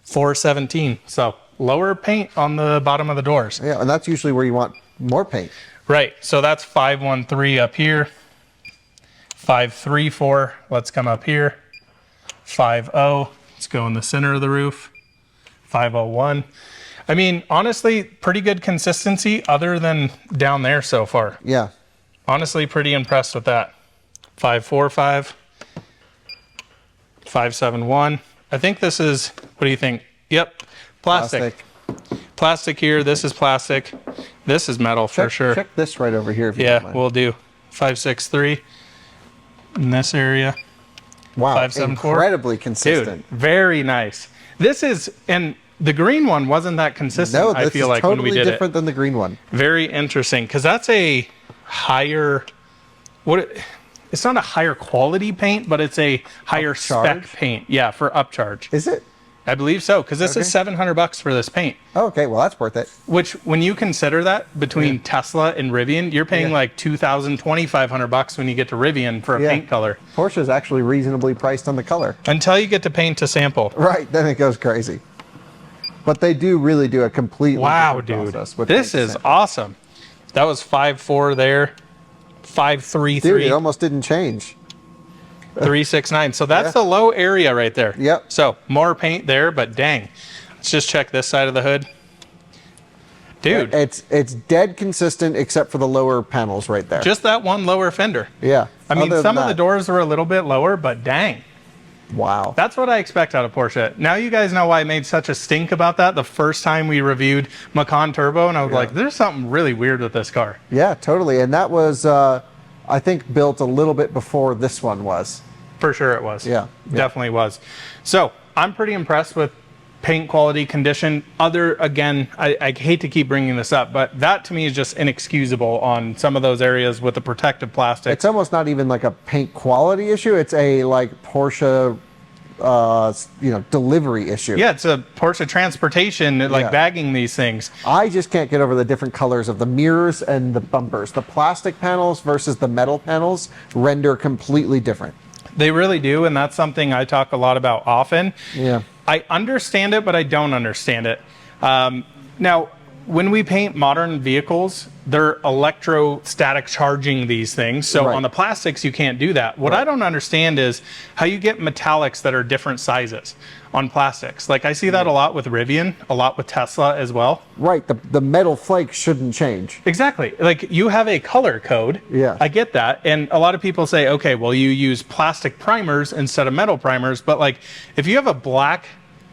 [SPEAKER 1] 417. So lower paint on the bottom of the doors.
[SPEAKER 2] Yeah, and that's usually where you want more paint.
[SPEAKER 1] Right. So that's 513 up here. 534. Let's come up here. 50. Let's go in the center of the roof. 501. I mean, honestly, pretty good consistency other than down there so far.
[SPEAKER 2] Yeah.
[SPEAKER 1] Honestly, pretty impressed with that. 545. 571. I think this is, what do you think? Yep. Plastic. Plastic here. This is plastic. This is metal for sure.
[SPEAKER 2] Check this right over here if you don't mind.
[SPEAKER 1] We'll do. 563 in this area.
[SPEAKER 2] Wow,
[SPEAKER 1] 574.
[SPEAKER 2] incredibly consistent.
[SPEAKER 1] Dude, very nice. This is, and the green one wasn't that consistent.
[SPEAKER 2] No,
[SPEAKER 1] I feel like
[SPEAKER 2] totally
[SPEAKER 1] when we did
[SPEAKER 2] different than the green one.
[SPEAKER 1] Very interesting, because that's a higher, it's not a higher quality paint, but it's a higher spec paint. Yeah, for upcharge.
[SPEAKER 2] Is it?
[SPEAKER 1] I believe so, because this is $700 for this paint.
[SPEAKER 2] Oh, okay, well that's worth it.
[SPEAKER 1] Which, when you consider that between Tesla and Rivian, you're paying like $2,000, $2,500 when you get to Rivian for a paint color.
[SPEAKER 2] Porsche is actually reasonably priced on the color.
[SPEAKER 1] Until you get to paint to sample.
[SPEAKER 2] Right, then it goes crazy. But they do really do a completely
[SPEAKER 1] different process with this is awesome. That was 5.4 there, 5.33.
[SPEAKER 2] Dude, it almost didn't change.
[SPEAKER 1] 369. So that's the low area right there.
[SPEAKER 2] Yep.
[SPEAKER 1] So more paint there, but dang. Let's just check this side of the hood. Dude.
[SPEAKER 2] It's dead consistent except for the lower panels right there.
[SPEAKER 1] Just that one lower fender.
[SPEAKER 2] Yeah.
[SPEAKER 1] I mean, some of the doors are a little bit lower, but dang.
[SPEAKER 2] Wow.
[SPEAKER 1] That's what I expect out of Porsche. Now you guys know why I made such a stink about that the first time we reviewed Macan Turbo, and I was like, there's something really weird with this car.
[SPEAKER 2] Yeah, totally. And that was, I think, built a little bit before this one was.
[SPEAKER 1] For sure it was.
[SPEAKER 2] Yeah.
[SPEAKER 1] Definitely was. So I'm pretty impressed with paint quality, condition. Again, I hate to keep bringing this up, but that to me is just inexcusable on some of those areas with the protective plastic.
[SPEAKER 2] It's almost not even like a paint quality issue. It's a like Porsche, delivery issue.
[SPEAKER 1] Yeah, it's a Porsche transportation, like bagging these things.
[SPEAKER 2] I just can't get over the different colors of the mirrors and the bumpers. The plastic panels versus the metal panels render completely different.
[SPEAKER 1] They really do, and that's something I talk a lot about often.
[SPEAKER 2] Yeah.
[SPEAKER 1] I understand it, but I don't understand it. Now, when we paint modern vehicles, they're electrostatic charging these things. So on the plastics, you can't do that. What I don't understand is how you get metallics that are different sizes on plastics. Like I see that a lot with Rivian, a lot with Tesla as well.
[SPEAKER 2] Right, the metal flakes shouldn't change.
[SPEAKER 1] Exactly. Like you have a color code.
[SPEAKER 2] Yeah.
[SPEAKER 1] I get that. And a lot of people say, okay, well, you use plastic primers instead of metal primers. But like if you have a black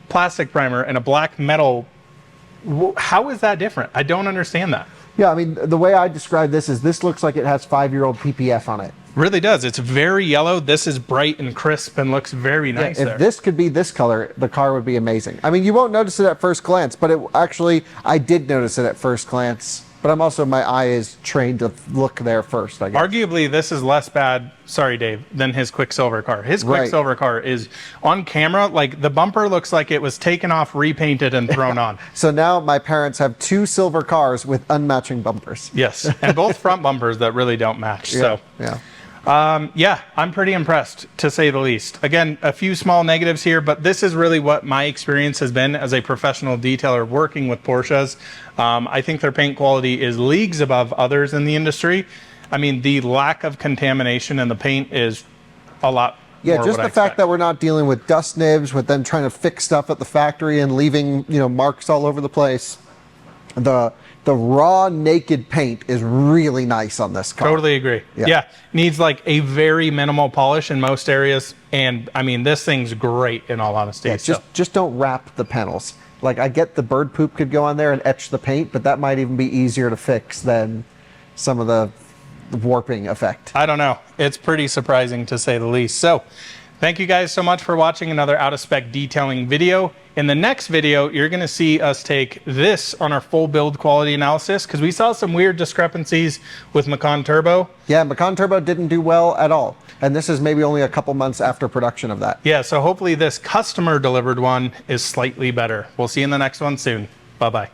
[SPEAKER 1] plastic primer and a black metal, how is that different? I don't understand that.
[SPEAKER 2] Yeah, I mean, the way I describe this is this looks like it has 5-year-old PPF on it.
[SPEAKER 1] Really does. It's very yellow. This is bright and crisp and looks very nice there.
[SPEAKER 2] If this could be this color, the car would be amazing. I mean, you won't notice it at first glance, but I did notice it at first glance. But I'm also, my eye is trained to look there first, I guess.
[SPEAKER 1] Arguably, this is less bad, sorry, Dave, than his Quicksilver car. His Quicksilver car is on camera, like the bumper looks like it was taken off, repainted, and thrown on.
[SPEAKER 2] So now my parents have 2 silver cars with unmatching bumpers.
[SPEAKER 1] Yes, and both front bumpers that really don't match. So. Yeah, I'm pretty impressed, to say the least. Again, a few small negatives here, but this is really what my experience has been as a professional detailer working with Porsches. I think their paint quality is leagues above others in the industry. I mean, the lack of contamination in the paint is a lot.
[SPEAKER 2] Yeah, just the fact that we're not dealing with dust nibs, with them trying to fix stuff at the factory and leaving, marks all over the place. The raw naked paint is really nice on this car.
[SPEAKER 1] Totally agree. Yeah, needs like a very minimal polish in most areas, and I mean this thing's great in all honesty.
[SPEAKER 2] Yeah, just don't wrap the panels. Like I get the bird poop could go on there and etch the paint, but that might even be easier to fix than some of the warping effect.
[SPEAKER 1] I don't know. It's pretty surprising to say the least. So, thank you guys so much for watching another Out of Spec detailing video. In the next video, you're going to see us take this on our full build quality analysis because we saw some weird discrepancies with Macan Turbo.
[SPEAKER 2] Yeah, Macan Turbo didn't do well at all. And this is maybe only a couple months after production of that.
[SPEAKER 1] Yeah, so hopefully this customer delivered one is slightly better. We'll see you in the next one soon. Bye-bye.